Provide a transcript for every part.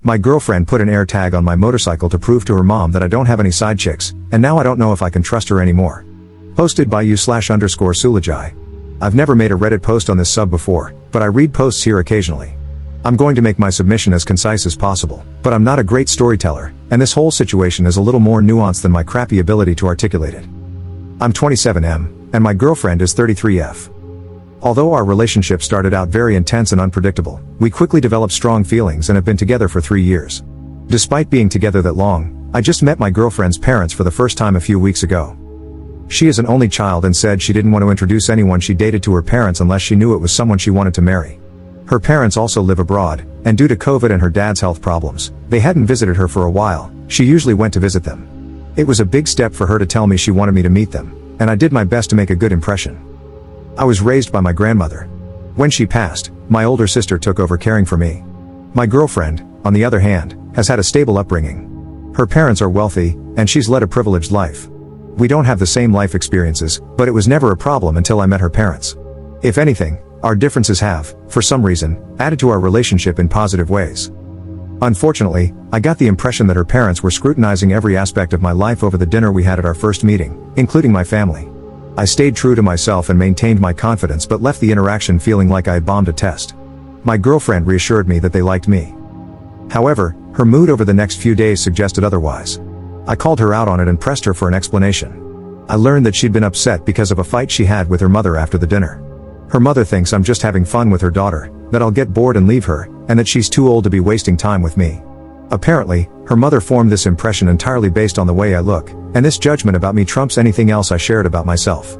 My girlfriend put an air tag on my motorcycle to prove to her mom that I don't have any side chicks, and now I don't know if I can trust her anymore. Posted by you/_Sulajai. I've never made a Reddit post on this sub before, but I read posts here occasionally. I'm going to make my submission as concise as possible, but I'm not a great storyteller, and this whole situation is a little more nuanced than my crappy ability to articulate it. I'm 27M, and my girlfriend is 33F. Although our relationship started out very intense and unpredictable, we quickly developed strong feelings and have been together for 3 years. Despite being together that long, I just met my girlfriend's parents for the first time a few weeks ago. She is an only child and said she didn't want to introduce anyone she dated to her parents unless she knew it was someone she wanted to marry. Her parents also live abroad, and due to COVID and her dad's health problems, they hadn't visited her for a while. She usually went to visit them. It was a big step for her to tell me she wanted me to meet them, and I did my best to make a good impression. I was raised by my grandmother. When she passed, my older sister took over caring for me. My girlfriend, on the other hand, has had a stable upbringing. Her parents are wealthy, and she's led a privileged life. We don't have the same life experiences, but it was never a problem until I met her parents. If anything, our differences have, for some reason, added to our relationship in positive ways. Unfortunately, I got the impression that her parents were scrutinizing every aspect of my life over the dinner we had at our first meeting, including my family. I stayed true to myself and maintained my confidence but left the interaction feeling like I had bombed a test. My girlfriend reassured me that they liked me. However, her mood over the next few days suggested otherwise. I called her out on it and pressed her for an explanation. I learned that she'd been upset because of a fight she had with her mother after the dinner. Her mother thinks I'm just having fun with her daughter, that I'll get bored and leave her, and that she's too old to be wasting time with me. Apparently, her mother formed this impression entirely based on the way I look, and this judgment about me trumps anything else I shared about myself.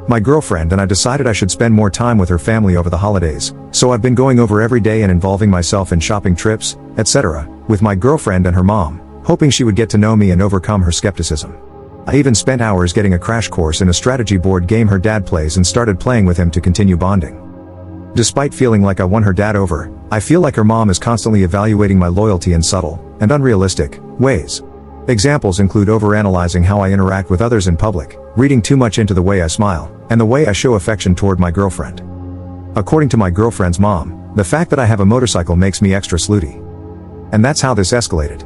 My girlfriend and I decided I should spend more time with her family over the holidays, so I've been going over every day and involving myself in shopping trips, etc., with my girlfriend and her mom, hoping she would get to know me and overcome her skepticism. I even spent hours getting a crash course in a strategy board game her dad plays and started playing with him to continue bonding. Despite feeling like I won her dad over, I feel like her mom is constantly evaluating my loyalty in subtle, and unrealistic, ways. Examples include overanalyzing how I interact with others in public, reading too much into the way I smile, and the way I show affection toward my girlfriend. According to my girlfriend's mom, the fact that I have a motorcycle makes me extra slutty. And that's how this escalated.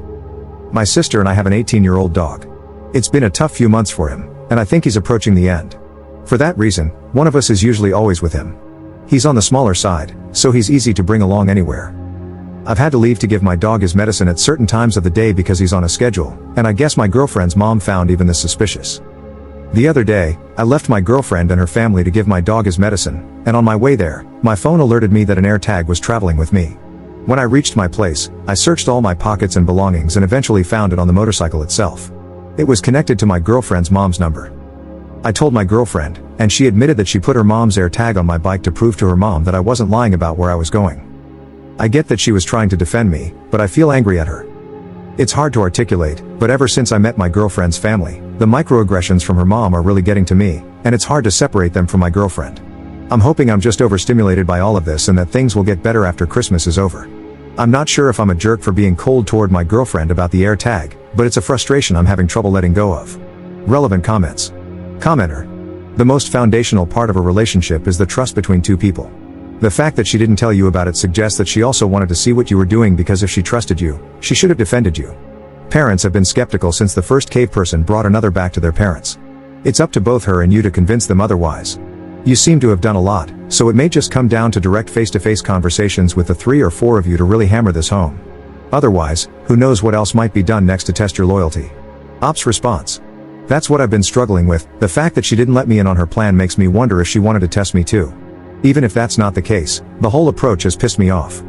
My sister and I have an 18-year-old dog. It's been a tough few months for him, and I think he's approaching the end. For that reason, one of us is usually always with him. He's on the smaller side, so he's easy to bring along anywhere. I've had to leave to give my dog his medicine at certain times of the day because he's on a schedule, and I guess my girlfriend's mom found even this suspicious. The other day, I left my girlfriend and her family to give my dog his medicine, and on my way there, my phone alerted me that an AirTag was traveling with me. When I reached my place, I searched all my pockets and belongings and eventually found it on the motorcycle itself. It was connected to my girlfriend's mom's number. I told my girlfriend, and she admitted that she put her mom's AirTag on my bike to prove to her mom that I wasn't lying about where I was going. I get that she was trying to defend me, but I feel angry at her. It's hard to articulate, but ever since I met my girlfriend's family, the microaggressions from her mom are really getting to me, and it's hard to separate them from my girlfriend. I'm hoping I'm just overstimulated by all of this and that things will get better after Christmas is over. I'm not sure if I'm a jerk for being cold toward my girlfriend about the AirTag, but it's a frustration I'm having trouble letting go of. Relevant comments. Commenter. The most foundational part of a relationship is the trust between two people. The fact that she didn't tell you about it suggests that she also wanted to see what you were doing because if she trusted you, she should have defended you. Parents have been skeptical since the first cave person brought another back to their parents. It's up to both her and you to convince them otherwise. You seem to have done a lot, so it may just come down to direct face-to-face conversations with the 3 or 4 of you to really hammer this home. Otherwise, who knows what else might be done next to test your loyalty. Op's response. That's what I've been struggling with. The fact that she didn't let me in on her plan makes me wonder if she wanted to test me too. Even if that's not the case, the whole approach has pissed me off.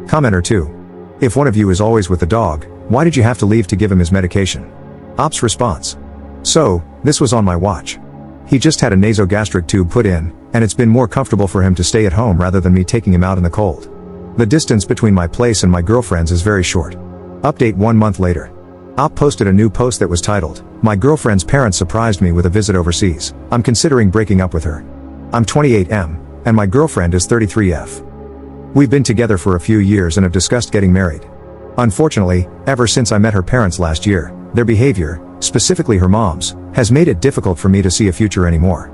Commenter 2. If one of you is always with the dog, why did you have to leave to give him his medication? Op's response. So, this was on my watch. He just had a nasogastric tube put in, and it's been more comfortable for him to stay at home rather than me taking him out in the cold. The distance between my place and my girlfriend's is very short. Update 1 month later. Op posted a new post that was titled, "My girlfriend's parents surprised me with a visit overseas. I'm considering breaking up with her. I'm 28M, and my girlfriend is 33F. We've been together for a few years and have discussed getting married. Unfortunately, ever since I met her parents last year, their behavior, specifically her mom's, has made it difficult for me to see a future anymore.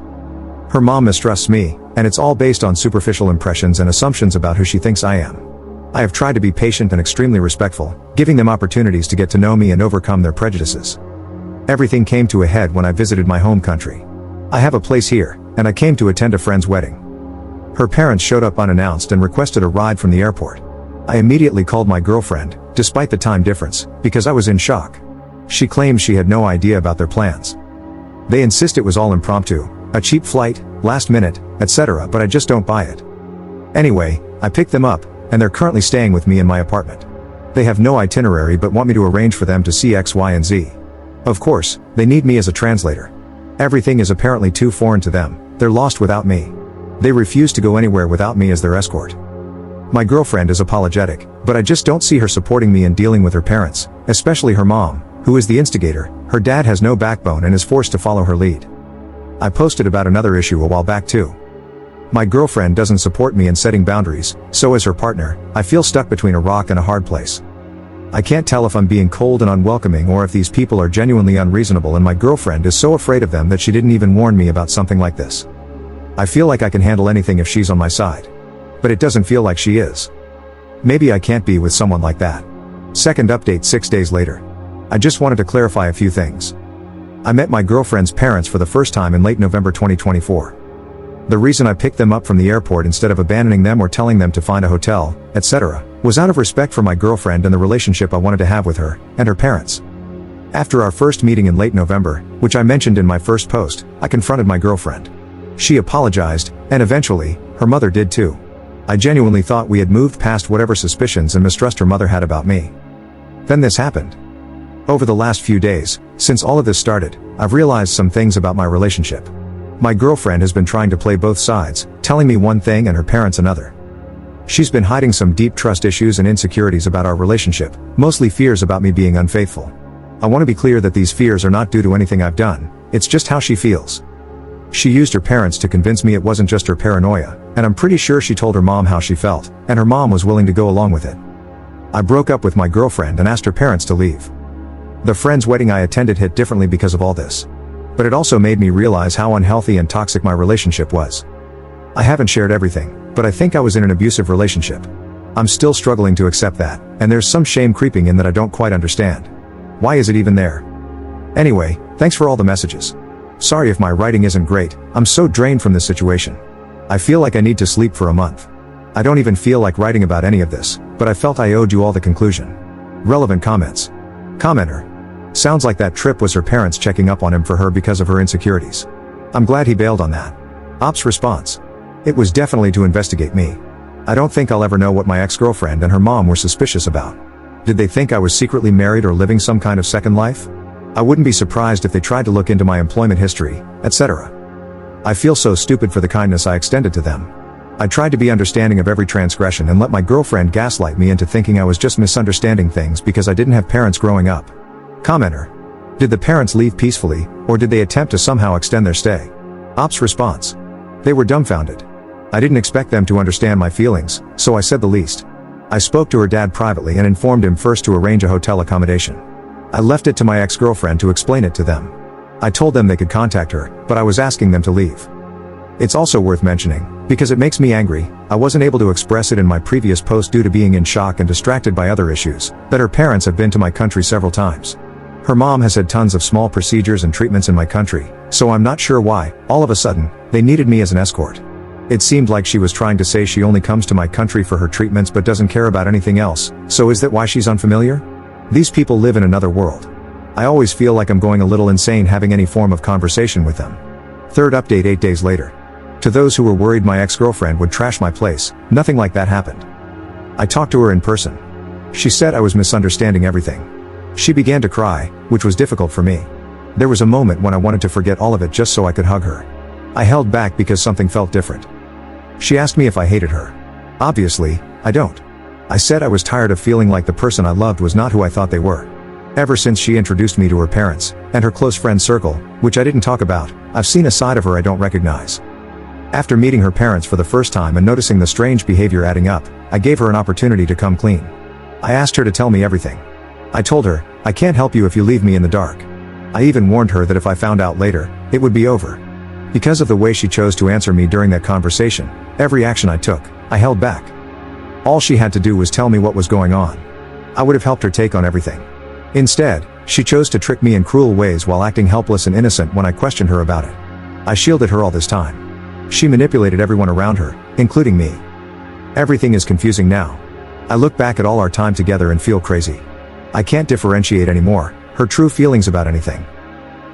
Her mom mistrusts me, and it's all based on superficial impressions and assumptions about who she thinks I am. I have tried to be patient and extremely respectful, giving them opportunities to get to know me and overcome their prejudices. Everything came to a head when I visited my home country. I have a place here, and I came to attend a friend's wedding. Her parents showed up unannounced and requested a ride from the airport. I immediately called my girlfriend, despite the time difference, because I was in shock. She claimed she had no idea about their plans. They insist it was all impromptu, a cheap flight, last minute, etc., but I just don't buy it. Anyway, I picked them up, and they're currently staying with me in my apartment. They have no itinerary but want me to arrange for them to see X, Y, and Z. Of course, they need me as a translator. Everything is apparently too foreign to them, they're lost without me. They refuse to go anywhere without me as their escort. My girlfriend is apologetic, but I just don't see her supporting me in dealing with her parents, especially her mom, who is the instigator. Her dad has no backbone and is forced to follow her lead. I posted about another issue a while back too. My girlfriend doesn't support me in setting boundaries, so as her partner, I feel stuck between a rock and a hard place. I can't tell if I'm being cold and unwelcoming or if these people are genuinely unreasonable, and my girlfriend is so afraid of them that she didn't even warn me about something like this. I feel like I can handle anything if she's on my side. But it doesn't feel like she is. Maybe I can't be with someone like that. Second update 6 days later. I just wanted to clarify a few things. I met my girlfriend's parents for the first time in late November 2024. The reason I picked them up from the airport instead of abandoning them or telling them to find a hotel, etc., was out of respect for my girlfriend and the relationship I wanted to have with her and her parents. After our first meeting in late November, which I mentioned in my first post, I confronted my girlfriend. She apologized, and eventually, her mother did too. I genuinely thought we had moved past whatever suspicions and mistrust her mother had about me. Then this happened. Over the last few days, since all of this started, I've realized some things about my relationship. My girlfriend has been trying to play both sides, telling me one thing and her parents another. She's been hiding some deep trust issues and insecurities about our relationship, mostly fears about me being unfaithful. I want to be clear that these fears are not due to anything I've done, it's just how she feels. She used her parents to convince me it wasn't just her paranoia, and I'm pretty sure she told her mom how she felt, and her mom was willing to go along with it. I broke up with my girlfriend and asked her parents to leave. The friend's wedding I attended hit differently because of all this. But it also made me realize how unhealthy and toxic my relationship was. I haven't shared everything, but I think I was in an abusive relationship. I'm still struggling to accept that, and there's some shame creeping in that I don't quite understand. Why is it even there? Anyway, thanks for all the messages. Sorry if my writing isn't great, I'm so drained from this situation. I feel like I need to sleep for a month. I don't even feel like writing about any of this, but I felt I owed you all the conclusion. Relevant comments. Commenter. Sounds like that trip was her parents checking up on him for her because of her insecurities. I'm glad he bailed on that. Ops response. It was definitely to investigate me. I don't think I'll ever know what my ex-girlfriend and her mom were suspicious about. Did they think I was secretly married or living some kind of second life? I wouldn't be surprised if they tried to look into my employment history, etc. I feel so stupid for the kindness I extended to them. I tried to be understanding of every transgression and let my girlfriend gaslight me into thinking I was just misunderstanding things because I didn't have parents growing up. Commenter. Did the parents leave peacefully, or did they attempt to somehow extend their stay? Ops response. They were dumbfounded. I didn't expect them to understand my feelings, so I said the least. I spoke to her dad privately and informed him first to arrange a hotel accommodation. I left it to my ex-girlfriend to explain it to them. I told them they could contact her, but I was asking them to leave. It's also worth mentioning, because it makes me angry, I wasn't able to express it in my previous post due to being in shock and distracted by other issues, that her parents have been to my country several times. Her mom has had tons of small procedures and treatments in my country, so I'm not sure why, all of a sudden, they needed me as an escort. It seemed like she was trying to say she only comes to my country for her treatments but doesn't care about anything else, so is that why she's unfamiliar? These people live in another world. I always feel like I'm going a little insane having any form of conversation with them. Third update 8 days later. To those who were worried my ex-girlfriend would trash my place, nothing like that happened. I talked to her in person. She said I was misunderstanding everything. She began to cry, which was difficult for me. There was a moment when I wanted to forget all of it just so I could hug her. I held back because something felt different. She asked me if I hated her. Obviously, I don't. I said I was tired of feeling like the person I loved was not who I thought they were. Ever since she introduced me to her parents, and her close friend circle, which I didn't talk about, I've seen a side of her I don't recognize. After meeting her parents for the first time and noticing the strange behavior adding up, I gave her an opportunity to come clean. I asked her to tell me everything. I told her, I can't help you if you leave me in the dark. I even warned her that if I found out later, it would be over. Because of the way she chose to answer me during that conversation, every action I took, I held back. All she had to do was tell me what was going on. I would have helped her take on everything. Instead, she chose to trick me in cruel ways while acting helpless and innocent when I questioned her about it. I shielded her all this time. She manipulated everyone around her, including me. Everything is confusing now. I look back at all our time together and feel crazy. I can't differentiate anymore her true feelings about anything.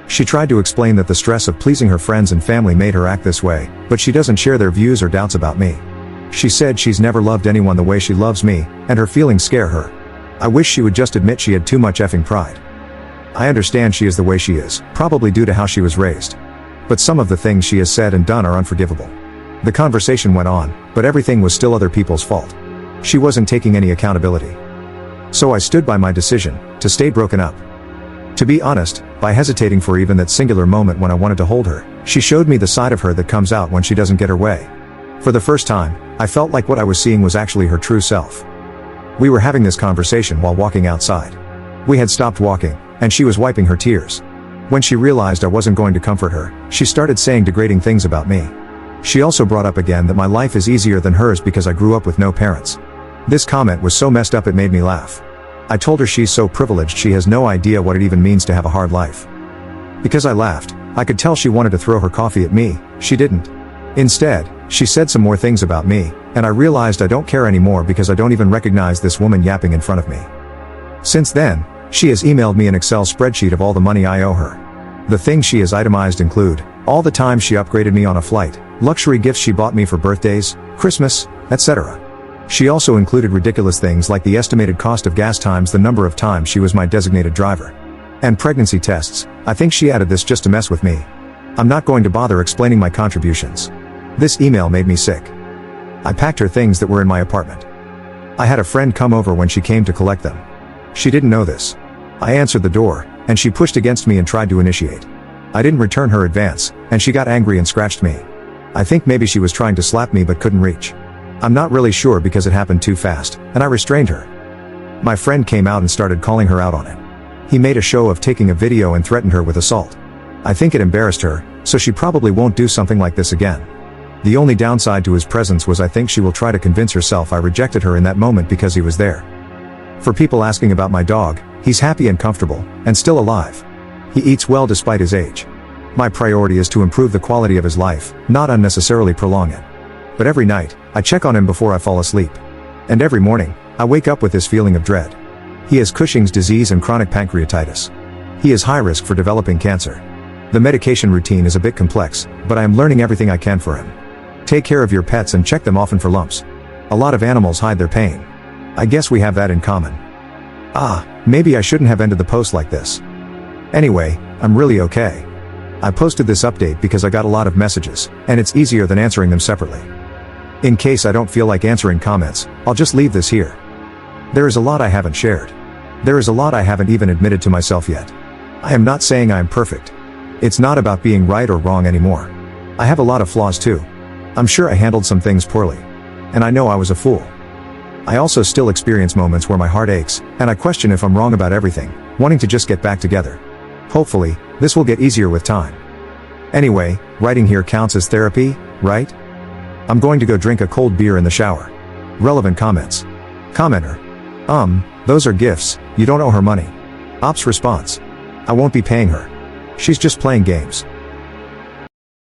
She tried to explain that the stress of pleasing her friends and family made her act this way, but she doesn't share their views or doubts about me. She said she's never loved anyone the way she loves me, and her feelings scare her. I wish she would just admit she had too much effing pride. I understand she is the way she is, probably due to how she was raised. But some of the things she has said and done are unforgivable. The conversation went on, but everything was still other people's fault. She wasn't taking any accountability. So I stood by my decision to stay broken up. To be honest, by hesitating for even that singular moment when I wanted to hold her, she showed me the side of her that comes out when she doesn't get her way. For the first time, I felt like what I was seeing was actually her true self. We were having this conversation while walking outside. We had stopped walking, and she was wiping her tears. When she realized I wasn't going to comfort her, she started saying degrading things about me. She also brought up again that my life is easier than hers because I grew up with no parents. This comment was so messed up it made me laugh. I told her she's so privileged she has no idea what it even means to have a hard life. Because I laughed, I could tell she wanted to throw her coffee at me. She didn't. Instead, she said some more things about me, and I realized I don't care anymore because I don't even recognize this woman yapping in front of me. Since then, she has emailed me an Excel spreadsheet of all the money I owe her. The things she has itemized include all the time she upgraded me on a flight, luxury gifts she bought me for birthdays, Christmas, etc. She also included ridiculous things like the estimated cost of gas times the number of times she was my designated driver. And pregnancy tests. I think she added this just to mess with me. I'm not going to bother explaining my contributions. This email made me sick. I packed her things that were in my apartment. I had a friend come over when she came to collect them. She didn't know this. I answered the door, and she pushed against me and tried to initiate. I didn't return her advance, and she got angry and scratched me. I think maybe she was trying to slap me but couldn't reach. I'm not really sure because it happened too fast, and I restrained her. My friend came out and started calling her out on it. He made a show of taking a video and threatened her with assault. I think it embarrassed her, so she probably won't do something like this again. The only downside to his presence was I think she will try to convince herself I rejected her in that moment because he was there. For people asking about my dog, he's happy and comfortable, and still alive. He eats well despite his age. My priority is to improve the quality of his life, not unnecessarily prolong it. But every night, I check on him before I fall asleep. And every morning, I wake up with this feeling of dread. He has Cushing's disease and chronic pancreatitis. He is high risk for developing cancer. The medication routine is a bit complex, but I am learning everything I can for him. Take care of your pets and check them often for lumps. A lot of animals hide their pain. I guess we have that in common. Maybe I shouldn't have ended the post like this. Anyway, I'm really okay. I posted this update because I got a lot of messages, and it's easier than answering them separately. In case I don't feel like answering comments, I'll just leave this here. There is a lot I haven't shared. There is a lot I haven't even admitted to myself yet. I am not saying I am perfect. It's not about being right or wrong anymore. I have a lot of flaws too. I'm sure I handled some things poorly. And I know I was a fool. I also still experience moments where my heart aches, and I question if I'm wrong about everything, wanting to just get back together. Hopefully, this will get easier with time. Anyway, writing here counts as therapy, right? I'm going to go drink a cold beer in the shower. Relevant comments. Commenter. Those are gifts, you don't owe her money. Ops response. I won't be paying her. She's just playing games.